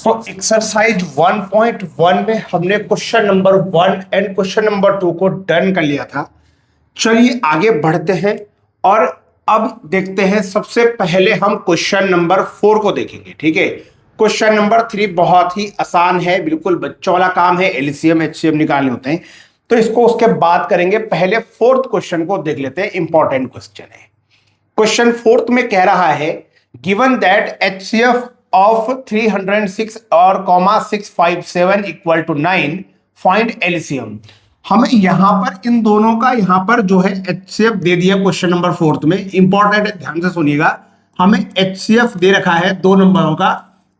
तो एक्सरसाइज 1.1 में हमने question number 1 and question number 2 को डन कर लिया था। चलिए आगे बढ़ते हैं और अब देखते हैं। सबसे पहले हम क्वेश्चन नंबर 4 को देखेंगे। ठीक है, क्वेश्चन नंबर 3 बहुत ही आसान है, बिल्कुल बच्चों वाला काम है, एलसीएम एचसीएम निकालने होते हैं, तो इसको उसके बाद करेंगे। पहले फोर्थ क्वेश्चन को देख लेते हैं, इंपॉर्टेंट क्वेश्चन है। क्वेश्चन फोर्थ में कह रहा है गिवन दैट एचसीएफ ऑफ 306 और 657 इक्वल टू 9 फाइंड एलसीएम। हमें यहां पर इन दोनों का यहां पर जो है एचसीएफ दे दिया क्वेश्चन नंबर फोर्थ में। इंपॉर्टेंट है, ध्यान से सुनिएगा। हमें एचसीएफ दे रखा है दो नंबरों का,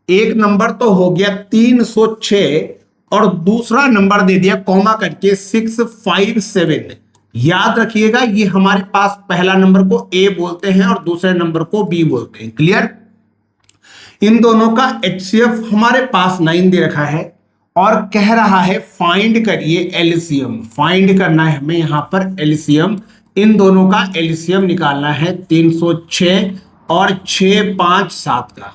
एक नंबर तो हो गया 306 और दूसरा नंबर दे दिया कॉमा करके 657। याद रखिएगा, ये हमारे पास पहला नंबर को ए बोलते हैं और दूसरे नंबर को बी बोलते हैं। क्लियर? इन दोनों का एचसीएफ हमारे पास 9 दे रखा है और कह रहा है फाइंड करिए एलसीएम। फाइंड करना है हमें यहां पर एलसीएम, इन दोनों का एलसीएम निकालना है 306 और 657 का।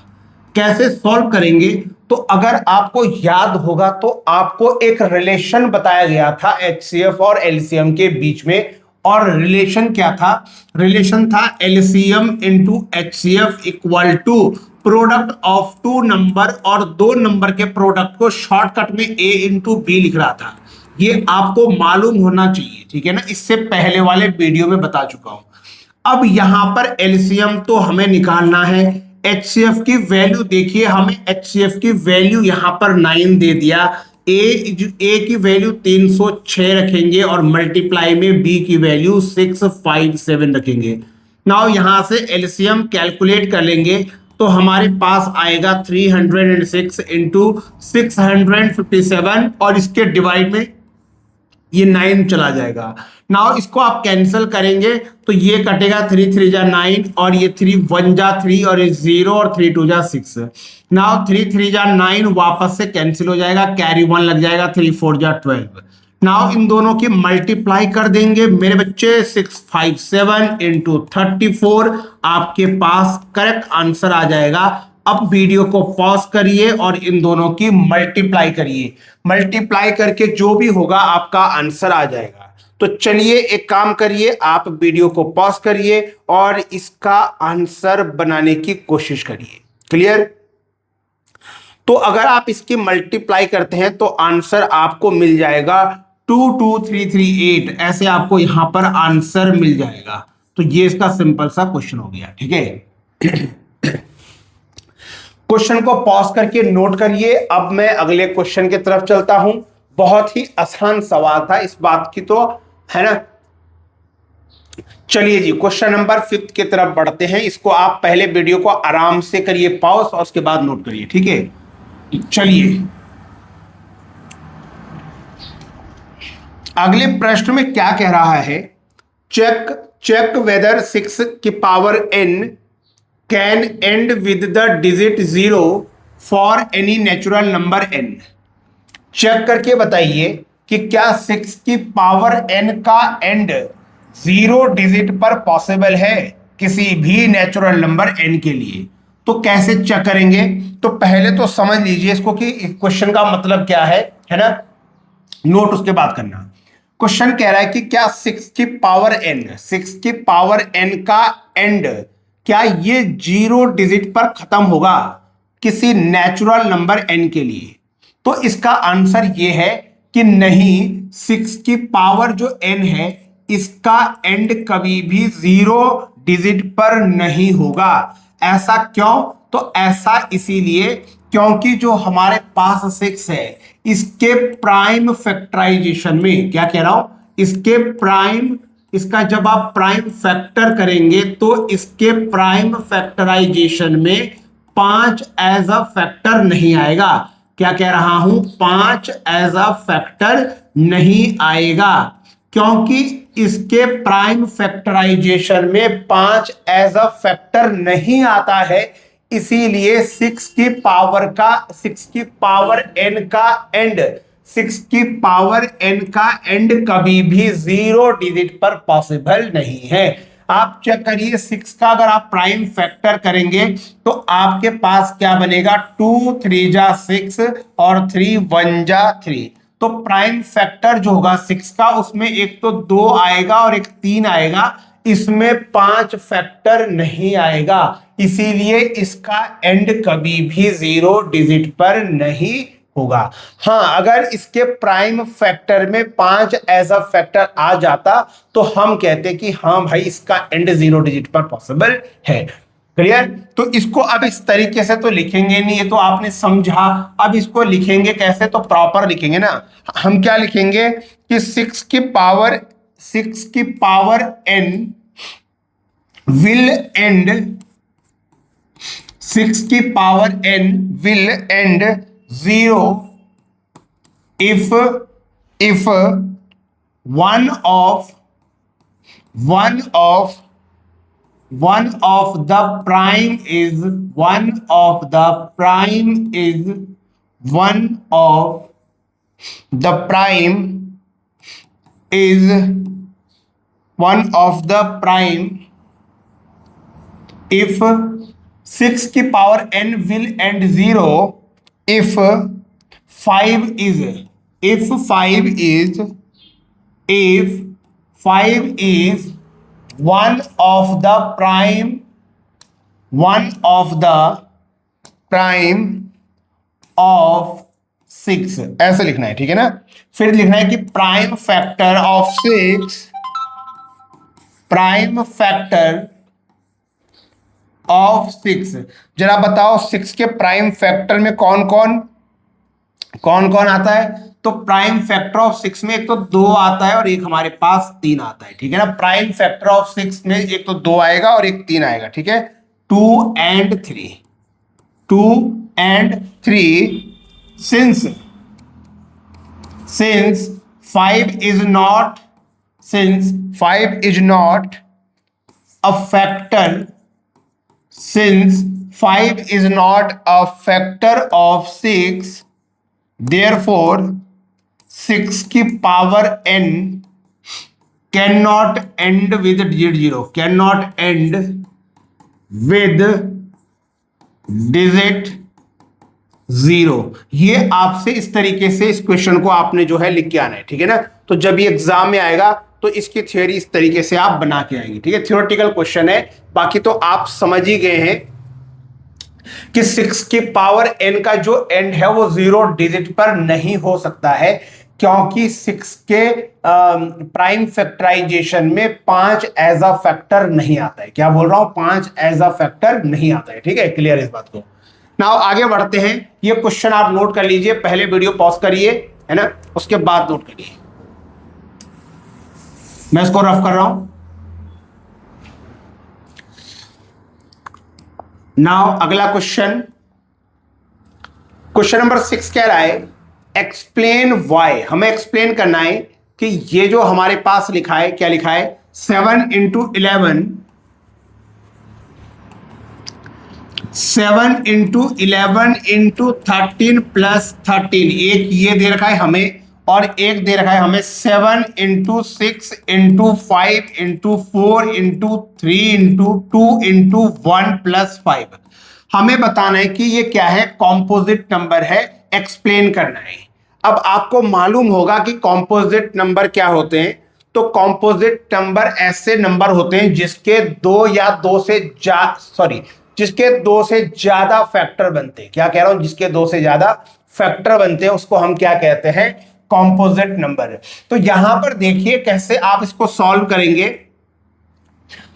कैसे सॉल्व करेंगे? तो अगर आपको याद होगा तो आपको एक रिलेशन बताया गया था एचसीएफ और एलसीएम के बीच में, और रिलेशन क्या था? रिलेशन था LCM into HCF equal to product of two number, और दो नंबर के प्रोडक्ट को शॉर्टकट में ए इंटू बी लिख रहा था। ये आपको मालूम होना चाहिए, ठीक है ना, इससे पहले वाले वीडियो में बता चुका हूं। अब यहां पर एलसीएम तो हमें निकालना है, एचसीएफ की वैल्यू देखिए, हमें एचसीएफ की वैल्यू यहां पर 9 दे दिया, ए की वैल्यू 306 रखेंगे और मल्टीप्लाई में बी की वैल्यू 657 रखेंगे। नाउ यहां से एलसीएम कैलकुलेट कर लेंगे तो हमारे पास आएगा 306 इंटू 657 और इसके डिवाइड में ये 9 चला जाएगा। नाउ इसको आप कैंसिल करेंगे तो ये कटेगा 3 3 जा 9 और ये 3 1 जा 3 और ये 0 और 3 2 जा 6। नाउ 3 3 जा 9 वापस से कैंसिल हो जाएगा, कैरी 1 लग जाएगा, 3 4 जा 12। नाउ इन दोनों की मल्टीप्लाई कर देंगे मेरे बच्चे, 657 इंटू 34, आपके पास करेक्ट आंसर आ जाएगा। अब वीडियो को पॉज करिए और इन दोनों की मल्टीप्लाई करिए, मल्टीप्लाई करके जो भी होगा आपका आंसर आ जाएगा। तो चलिए एक काम करिए, आप वीडियो को पॉज करिए और इसका आंसर बनाने की कोशिश करिए। क्लियर? तो अगर आप इसकी मल्टीप्लाई करते हैं तो आंसर आपको मिल जाएगा 22338, ऐसे आपको यहां पर आंसर मिल जाएगा। तो ये इसका सिंपल सा क्वेश्चन हो गया। ठीक है, क्वेश्चन को पॉज करके नोट करिए। अब मैं अगले क्वेश्चन की तरफ चलता हूं। बहुत ही आसान सवाल था, इस बात की तो है ना। चलिए जी, क्वेश्चन नंबर 5 की तरफ बढ़ते हैं। इसको आप पहले वीडियो को आराम से करिए पॉज और उसके बाद नोट करिए। ठीक है, चलिए अगले प्रश्न में क्या कह रहा है? चेक वेदर 6 की power n can end with the digit 0 for any natural number n। Check करके बताइए कि क्या 6 की पावर n का एंड 0 डिजिट पर पॉसिबल है किसी भी नेचुरल नंबर n के लिए। तो कैसे चेक करेंगे? तो पहले तो समझ लीजिए इसको कि क्वेश्चन का मतलब क्या है ना, नोट उसके बाद करना। क्वेश्चन कह रहा है कि क्या 6 की पावर n का एंड, क्या ये 0 डिजिट पर खत्म होगा किसी नेचुरल नंबर n के लिए? तो इसका आंसर ये है कि नहीं, 6 की पावर जो n है इसका एंड कभी भी 0 डिजिट पर नहीं होगा। ऐसा क्यों? तो ऐसा इसीलिए क्योंकि जो हमारे पास 6 है इसके प्राइम फैक्टराइजेशन में, क्या कह रहा हूं, इसके प्राइम, इसका जब आप प्राइम फैक्टर करेंगे तो इसके प्राइम फैक्टराइजेशन में 5 एज अ फैक्टर नहीं आएगा। क्या कह रहा हूं? 5 एज अ फैक्टर नहीं आएगा, क्योंकि इसके प्राइम फैक्टराइजेशन में 5 एज अ फैक्टर नहीं आता है। इसीलिए 6 की पावर n का एंड, 6 की पावर n का एंड कभी भी 0 डिजिट पर पॉसिबल नहीं है। आप चेक करिए 6 का अगर आप प्राइम फैक्टर करेंगे तो आपके पास क्या बनेगा, 2 3 जा 6 और 3 1 जा 3। तो प्राइम फैक्टर जो होगा 6 का, उसमें एक तो 2 आएगा और एक 3 आएगा, इसमें 5 फैक्टर नहीं आएगा, इसीलिए इसका एंड कभी भी 0 डिजिट पर नहीं होगा। हाँ, अगर इसके प्राइम फैक्टर में 5 एज अ फैक्टर आ जाता तो हम कहते कि हाँ भाई इसका एंड 0 डिजिट पर पॉसिबल है। क्लियर? तो इसको अब इस तरीके से तो लिखेंगे नहीं, ये तो आपने समझा। अब इसको लिखेंगे कैसे, तो प्रॉपर लिखेंगे ना। हम क्या लिखेंगे कि 6 की पावर n will end 6 की power n will end 0 if one of the prime is one of the prime if 6 की power n will end 0 if 5 is one of the prime of 6, ऐसे लिखना है, ठीक है ना। फिर लिखना है कि प्राइम फैक्टर ऑफ 6। जरा बताओ 6 के प्राइम फैक्टर में कौन कौन आता है। तो प्राइम फैक्टर ऑफ 6 में एक तो 2 आता है और एक हमारे पास 3 आता है, ठीक है ना। प्राइम फैक्टर ऑफ 6 में एक तो 2 आएगा और एक 3 आएगा, ठीक है। 2 and 3 since 5 is not a factor of 6, therefore 6 की power n cannot end with digit 0, digit 0। ये आपसे इस तरीके से इस क्वेश्चन को आपने जो है लिख के आना है, ठीक है ना। तो जब ये एग्जाम में आएगा तो इसकी थ्योरी इस तरीके से आप बना के आएंगे, ठीक है। थ्योरेटिकल क्वेश्चन है, बाकी तो आप समझ ही गए हैं कि 6 की पावर n का जो एंड है वो 0 डिजिट पर नहीं हो सकता है, क्योंकि 6 के प्राइम फैक्टराइजेशन में 5 एज अ फैक्टर नहीं आता है। क्या बोल रहा हूं, 5 एज अ फैक्टर नहीं आता है, ठीक है। क्लियर इस बात को। नाउ आगे बढ़ते हैं। ये क्वेश्चन आप नोट कर लीजिए, पहले वीडियो पॉज करिए, है ना, उसके बाद नोट करिए। मैं इसको रफ कर रहा हूं। नाउ अगला क्वेश्चन नंबर 6 कह रहा है एक्सप्लेन वाई। हमें एक्सप्लेन करना है कि ये जो हमारे पास लिखा है, क्या लिखा है, 7 into 11 into 13 plus 13, एक ये दे रखा है हमें और एक दे रखा है हमें 7 into 6 into 5 into 4 into 3 into 2 into 1 plus 5। हमें बताना है कि ये क्या है, कॉम्पोजिट नंबर है, एक्सप्लेन करना है। अब आपको मालूम होगा कि कॉम्पोजिट नंबर क्या होते हैं। तो कॉम्पोजिट नंबर ऐसे नंबर होते हैं जिसके जिसके 2 से ज्यादा फैक्टर बनते हैं। क्या कह रहा हूं, जिसके 2 से ज्यादा फैक्टर बनते हैं उसको हम क्या कहते हैं, कॉम्पोजिट नंबर। तो यहां पर देखिए कैसे आप इसको सॉल्व करेंगे।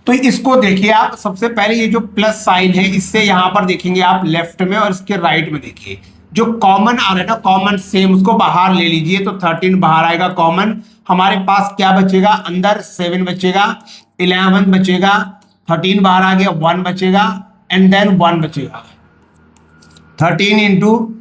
तो इसको देखिए आप, सबसे पहले ये जो प्लस साइन है इससे यहां पर देखेंगे आप लेफ्ट में, और इसके राइट में देखिए जो कॉमन आ रहा है ना, कॉमन सेम, उसको बाहर ले लीजिए। तो 13 बाहर आएगा कॉमन, हमारे पास क्या बचेगा, अंदर 7 बचेगा, 11 बचेगा, 13 बाहर आ गया, 1 बचेगा, एंड देन 1 बचेगा। 13 इंटू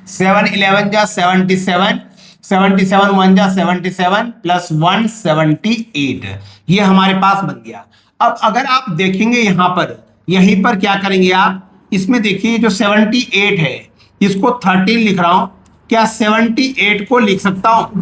7 11 जा 77, 77 1 जा 77 प्लस 1 78, ये हमारे पास बन गया। अब अगर आप देखेंगे यहां पर, यहीं पर क्या करेंगे आप, इसमें देखिए जो 78 है इसको 13 लिख रहा हूं, क्या 78 को लिख सकता हूं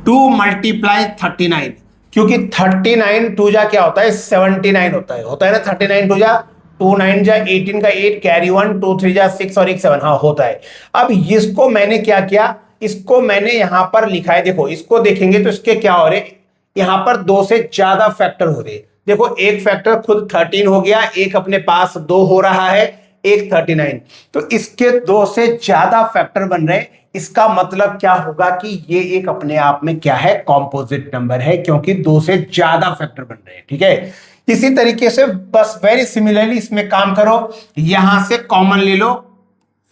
2 × 39। क्योंकि 39 टू जा क्या होता है 79 होता है ना। 39 टू जा 2 9 जा 18 का 8 कैरी 1 2 3 जा 6 और 1 7 हाँ होता है। अब इसको मैंने क्या किया, इसको मैंने यहां पर लिखा है। देखो इसको देखेंगे तो इसके क्या हो रहे, यहां पर दो से ज्यादा फैक्टर हो रहे। देखो एक फैक्टर खुद 13 हो गया, एक अपने पास 2 हो रहा है, एक 39, तो इसके दो से ज्यादा फैक्टर बन रहे। इसका मतलब क्या होगा कि ये एक अपने आप में क्या है, कॉम्पोजिट नंबर है, क्योंकि दो से ज्यादा फैक्टर बन रहे हैं। ठीक है, इसी तरीके से बस वेरी सिमिलरली इसमें काम करो, यहां से कॉमन ले लो,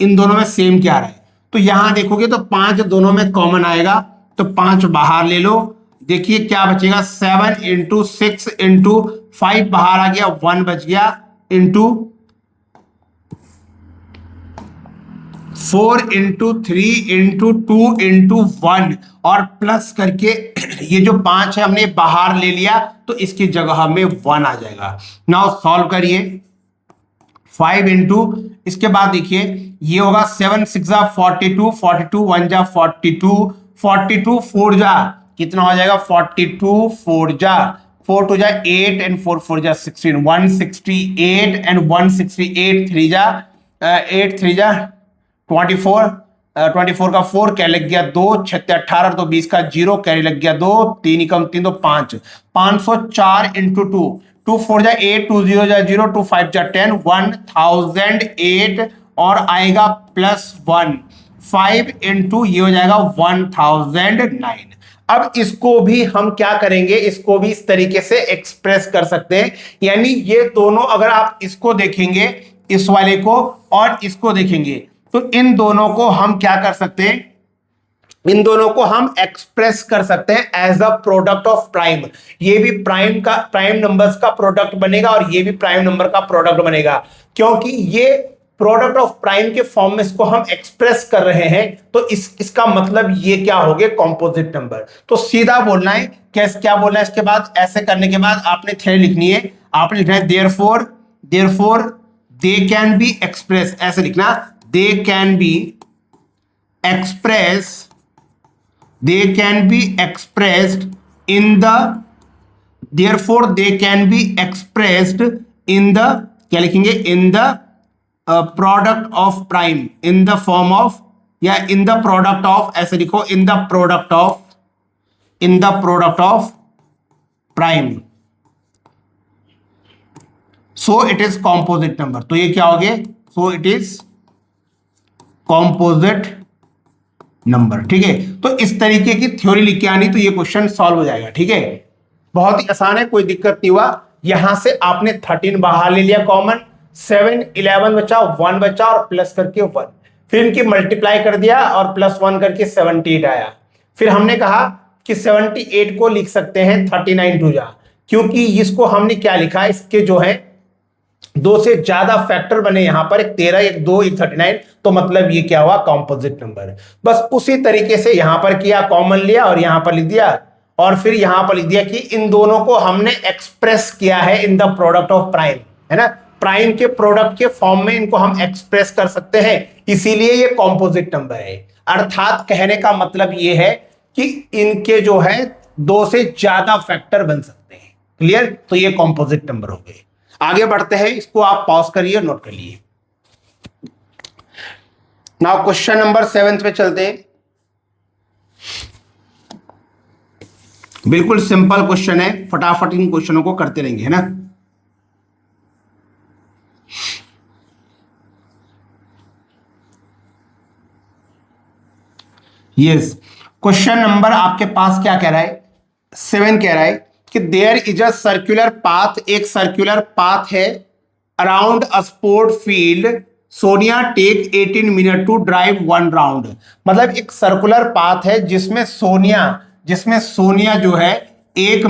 इन दोनों में सेम क्या आ रहा है, तो यहां देखोगे तो 5 दोनों में कॉमन आएगा, तो 5 बाहर ले लो। देखिए क्या बचेगा, 7 इंटू 6 इंटू 5 बाहर आ गया, 1 बच गया, इंटू 4 इंटू 3 इंटू 2 इंटू 1 और प्लस करके ये जो 5 है हमने बाहर ले लिया, तो इसकी जगह में 1 आ जाएगा। नाउ सॉल्व करिए, 5 इंटू, इसके बाद देखिए ये होगा 7 6 जा 42, 42 1 जा 42, 42 4 जा कितना हो जाएगा, 42 4 जा 4 2 जा 8 एंड 4 4 जा 16, 168 एंड 168 3 जा 8 3 जा 24, 24 का 4 क्या लग गया 2, 6 18 तो 20 का 0 कैरी लग गया 2, 3 कम 3 तो 5, 504 इंटू 2, 2 4 जा 8, 2 0 जा 0, 2 5 जा 10, 1008 और आएगा प्लस 1, 5 इंटू ये हो जाएगा 1009। अब इसको भी हम क्या करेंगे, इसको भी इस तरीके से एक्सप्रेस कर सकते हैं, यानी ये दोनों अगर आप इसको देखेंगे, इस वाले को और इसको देखेंगे, तो इन दोनों को हम क्या कर सकते हैं, इन दोनों को हम एक्सप्रेस कर सकते हैं as a product of prime. ये भी प्राइम नंबर्स का प्रोडक्ट बनेगा और ये भी प्राइम नंबर का प्रोडक्ट बनेगा, क्योंकि ये प्रोडक्ट ऑफ प्राइम के फॉर्म में इसको हम एक्सप्रेस कर रहे हैं, तो इसका मतलब ये क्या हो गए, कॉम्पोजिट नंबर। तो सीधा बोलना है, क्या बोलना है इसके बाद, ऐसे करने के बाद आपने थ्योरी लिखनी है, आपने लिखना है therefore they can be express, ऐसे लिखना, they can be expressed in the, therefore they can be expressed in the, क्या लिखेंगे, in the product of prime, in the form of, या in the product of, ऐसे लिखो, in the product of prime, so it is composite number। तो ये क्या हो गया, so it is composite number. ठीक है, तो इस तरीके की थ्योरी लिख के आनी, तो ये क्वेश्चन सॉल्व हो जाएगा। ठीक है, बहुत ही आसान है, कोई दिक्कत नहीं हुआ। यहां से आपने 13 बाहर ले लिया कॉमन, 7 11 बचा, 1 बचा और प्लस करके 1, फिर इनकी मल्टीप्लाई कर दिया और प्लस 1 करके 78 आया। फिर हमने कहा कि 78 को लिख सकते हैं 39 टू जा, क्योंकि इसको हमने क्या लिखा, इसके जो है दो से ज्यादा फैक्टर बने, यहां पर एक 13 एक 2 एक 39, तो मतलब ये क्या हुआ, कॉम्पोजिट नंबर। बस उसी तरीके से यहां पर किया, कॉमन लिया और यहां पर लिख दिया, और फिर यहां पर लिख दिया कि इन दोनों को हमने एक्सप्रेस किया है in the product of prime, है ना, प्राइम के प्रोडक्ट के फॉर्म में इनको हम एक्सप्रेस कर सकते हैं, इसीलिए ये कॉम्पोजिट नंबर है। अर्थात कहने का मतलब ये है कि इनके जो है दो से ज्यादा फैक्टर बन सकते हैं। क्लियर, तो ये कॉम्पोजिट नंबर हो गए। आगे बढ़ते हैं, इसको आप पॉज करिए, नोट कर लिए। नाउ क्वेश्चन नंबर 7 पे चलते हैं। बिल्कुल सिंपल क्वेश्चन है, फटाफट इन क्वेश्चनों को करते रहेंगे, है ना। यस, क्वेश्चन नंबर आपके पास क्या कह रहा है, 7 कह रहा है कि there is a circular path, एक सर्कुलर पाथ है around a sport field, Sonia take 18 minute to drive 1 round. मतलब एक सर्कुलर पाथ है जिसमें सोनिया जो है 18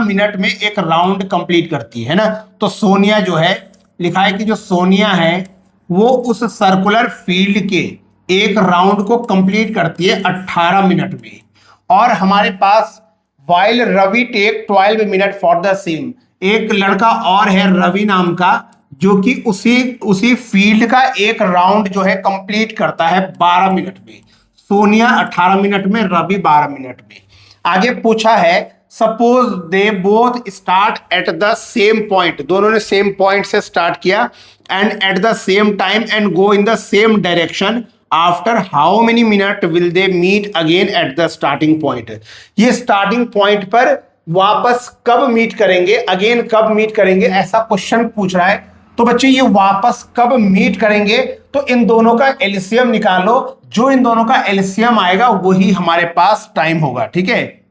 मिनट में एक राउंड कंप्लीट करती है ना। तो सोनिया जो है, लिखा है कि जो सोनिया है वो उस सर्कुलर फील्ड के एक राउंड को कंप्लीट करती है 18 मिनट में, और हमारे पास while Ravi take 12 minute for the same, एक लड़का और है रवि नाम का, जो कि उसी फील्ड का एक राउंड जो है कंप्लीट करता है 12 मिनट में। सोनिया 18 मिनट में, रवि 12 मिनट में। आगे पूछा है suppose they both start at the same point, दोनों ने सेम पॉइंट से स्टार्ट किया and at the same time and go in the same direction, after how many minute will they meet again at the starting point. ये starting point पर वापस कब meet करेंगे, again कब मीट करेंगे, ऐसा क्वेश्चन पूछ रहा है। तो बच्चे ये वापस कब मीट करेंगे, तो इन दोनों का एलसीएम निकालो, जो इन दोनों का एलसीएम आएगा वही हमारे पास टाइम होगा, ठीक है।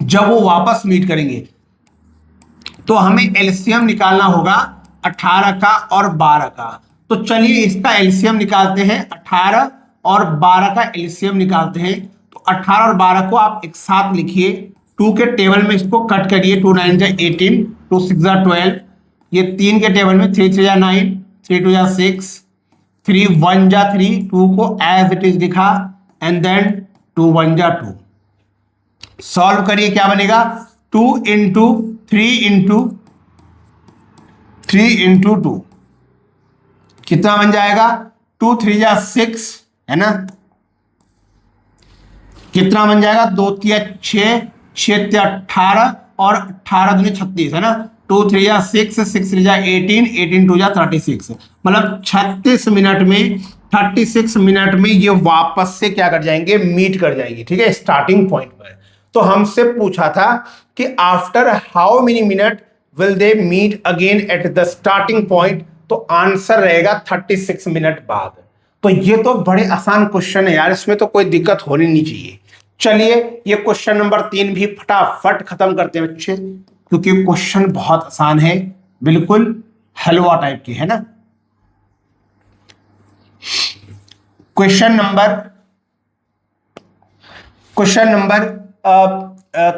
जब वो वापस मीट करेंगे तो हमें एलसीएम निकालना होगा 18 का और 12 का। तो चलिए इसका एलसीएम निकालते हैं, 18 और 12 का एलसीएम निकालते हैं। तो 18 और 12 को आप एक साथ लिखिए, 2 के टेबल में इसको कट करिए, 2 9 जा 18, 2 6 जा 12, ये 3 के टेबल में 3 3 जा 9, 3 2 जा 6, 3 1 जा 3, 2 को एज इट इज लिखा एंड देन 2 1 जा 2। सॉल्व करिए, क्या बनेगा 2 इंटू 3 इंटू 3 इंटू 2 कितना बन जाएगा, 2 3 जा 6 है ना, कितना बन जाएगा 2 3 6, 6 18 और 18 दूनी 36 है ना, 2 3 जा 6, 6 3 जा 18, 18 2 जा 36, मतलब 36 मिनट में 36 मिनट में ये वापस से क्या कर जाएंगे, मीट कर जाएंगे, ठीक है, स्टार्टिंग पॉइंट पर। तो हमसे पूछा था कि after how many minute will they meet again at the starting point, तो आंसर रहेगा 36 मिनट बाद। तो ये तो बड़े आसान क्वेश्चन है यार, इसमें तो कोई दिक्कत होनी नहीं चाहिए। चलिए ये क्वेश्चन नंबर 3 भी फटाफट खत्म करते हैं बच्चे, क्योंकि क्वेश्चन बहुत आसान है, बिल्कुल हलवा टाइप की है ना। Question number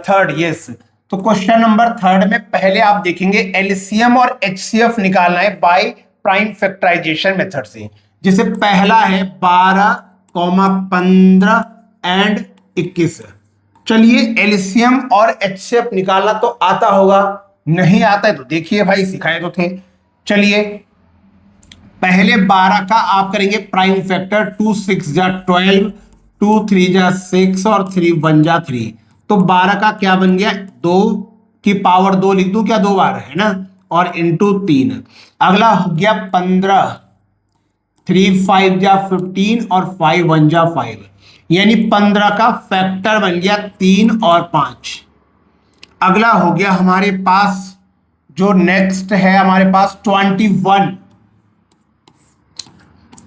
third, yes. तो क्वेश्चन नंबर थर्ड में पहले आप देखेंगे एलसीएम और एचसीएफ निकालना है बाय प्राइम फैक्टराइजेशन मेथड से। जैसे पहला है 12, 15 एंड 21। चलिए एलसीएम और एचसीएफ निकालना तो आता होगा, नहीं आता है तो देखिए भाई सिखाए तो थे। चलिए पहले 12 का आप करेंगे प्राइम फैक्टर, 2 6 जा 12, 2 3 जा 6 और 3 1 जा 3। तो 12 का क्या बन गया, 2 की पावर 2 लिख दूं क्या, 2 बार है ना, और इंटू 3। अगला हो गया 15, 3 5 जा 15 और 5 1 जा 5, यानी 15 का फैक्टर बन गया 3 और 5। अगला हो गया हमारे पास जो नेक्स्ट है हमारे पास 21,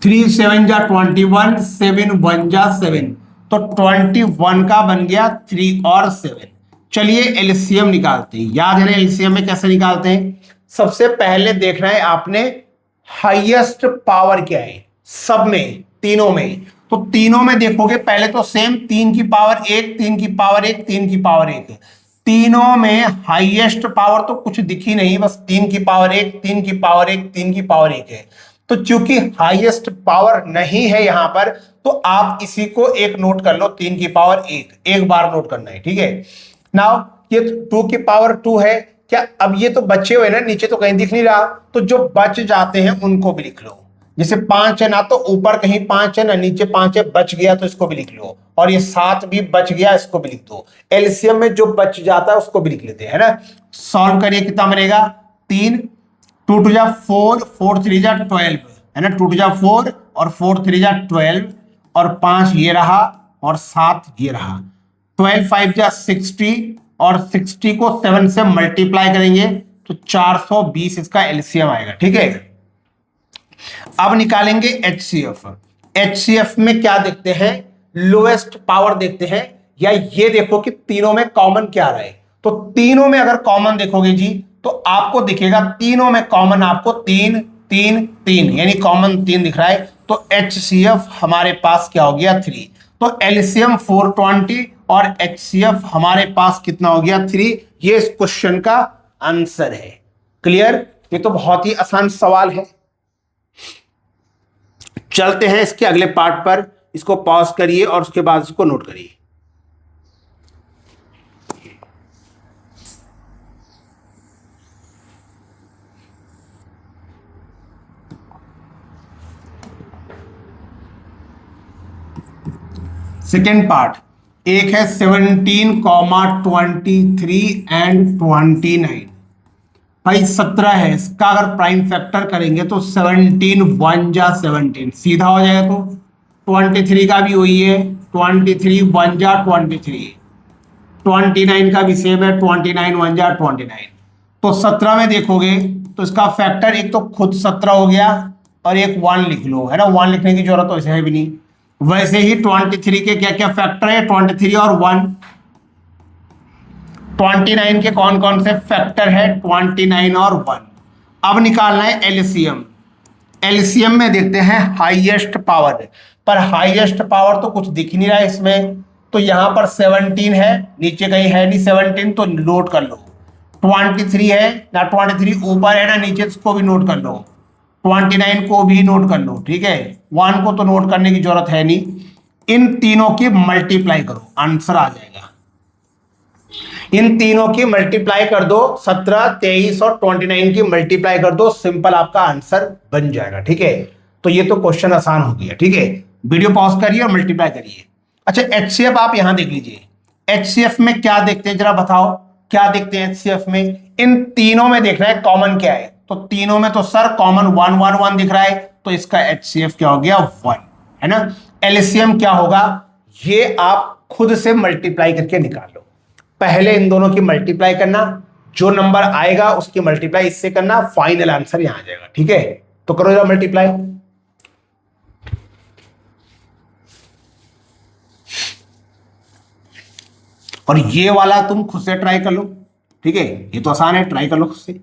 3 7 जा 21, 7 1 जा 7, तो 21 का बन गया 3 और 7। चलिए एलसीएम निकालते हैं, याद है ना एलसीएम में कैसे निकालते हैं। सबसे पहले देखना है आपने हाईएस्ट पावर क्या है सब में, तीनों में। तो तीनों में देखोगे पहले तो सेम 3 की पावर 1, 3 की पावर 1, 3 की पावर 1। तीनों में हाईएस्ट पावर तो कुछ दिखी नहीं, बस 3 की पावर 1, 3 की पावर 1, 3 की पावर 1 है। तो चूंकि हाईएस्ट पावर नहीं है यहां पर, तो आप इसी को एक नोट कर लो, 3 की पावर 1 एक बार नोट करना है, ठीक है। नाउ ये 2 की पावर 2 है क्या, अब ये तो बचे हुए ना, नीचे तो कहीं दिख नहीं रहा, तो जो बच जाते हैं उनको भी लिख लो। जैसे 5 है ना, तो ऊपर कहीं 5 है ना, नीचे 5 है, बच गया तो इसको भी लिख लो, और ये 7 भी बच गया, इसको भी लिख दो। एलसीएम में जो बच जाता है उसको भी लिख लेते हैं ना। सॉल्व करिए, कितना बनेगा 3, 2 2 जा 4, 4 3 जा 12 है ना, 2 2 जा 4 और 4 3 जा 12 और 5 ये रहा और 7 ये रहा, 12 5 जा 60 और 60 को 7 से मल्टीप्लाई करेंगे तो 420 इसका एलसीएम आएगा, ठीक है। अब निकालेंगे एचसीएफ। एचसीएफ में क्या देखते हैं, लोएस्ट पावर देखते हैं, या ये देखो कि तीनों में कॉमन क्या रहे। तो तीनों में अगर कॉमन देखोगे जी तो आपको दिखेगा तीनों में कॉमन आपको 3 3 3, यानी कॉमन 3 दिख रहा है। तो एचसीएफ हमारे पास क्या हो गया 3। तो एलसीएम 420 और एचसीएफ हमारे पास कितना हो गया 3। ये इस क्वेश्चन का आंसर है। क्लियर, ये तो बहुत ही आसान सवाल है। चलते हैं इसके अगले पार्ट पर, इसको पॉज करिए और उसके बाद इसको नोट करिए। सेकेंड पार्ट, एक है 17,23 एंड 29। भाई 17 है, इसका अगर प्राइम फैक्टर करेंगे तो 17 1 जा 17 सीधा हो जाएगा। तो 23 का भी वही है, 23 1 जा 23, 29 का भी सेम है, 29 1 जा 29। तो 17 में देखोगे तो इसका फैक्टर एक तो खुद 17 हो गया और एक 1 लिख लो, है ना। 1 लिखने की जरूरत तो वैसे है भी नहीं। वैसे ही 23 के क्या क्या फैक्टर है, 23 और 1। 29 के कौन कौन से फैक्टर है, 29 और 1। अब निकालना है एलसीएम। एलसीएम में देखते हैं हाईएस्ट पावर, पर हाईएस्ट पावर तो कुछ दिख नहीं रहा है इसमें। तो यहां पर 17 है, नीचे कहीं है नहीं 17, तो नोट कर लो। 23 है ना, 23 ऊपर है ना नीचे, इसको भी नोट कर लो। 29 को भी नोट कर लो, ठीक है। 1 को तो नोट करने की जरूरत है नहीं। इन तीनों की मल्टीप्लाई करो, आंसर आ जाएगा। इन तीनों की मल्टीप्लाई कर दो, 17, 23 और 29 की मल्टीप्लाई कर दो, सिंपल आपका आंसर बन जाएगा, ठीक है। तो ये तो क्वेश्चन आसान हो गया, ठीक है। वीडियो पॉज करिए और मल्टीप्लाई करिए। अच्छा, एचसीएफ आप यहां देख लीजिए। एचसीएफ में क्या देखते हैं, जरा बताओ क्या देखते हैं एचसीएफ में। इन तीनों में देखना है कॉमन क्या है। तो तीनों में तो सर कॉमन 1 1 1 दिख रहा है, तो इसका एचसीएफ क्या हो गया, 1, है ना। एलसीएम क्या होगा, ये आप खुद से मल्टीप्लाई करके निकाल लो। पहले इन दोनों की मल्टीप्लाई करना, जो नंबर आएगा उसकी मल्टीप्लाई इससे करना, फाइनल आंसर यहां आ जाएगा, ठीक है। तो करो जरा मल्टीप्लाई। और ये वाला तुम खुद से ट्राई कर लो, ठीक है। ये तो आसान है, ट्राई कर लो खुद से।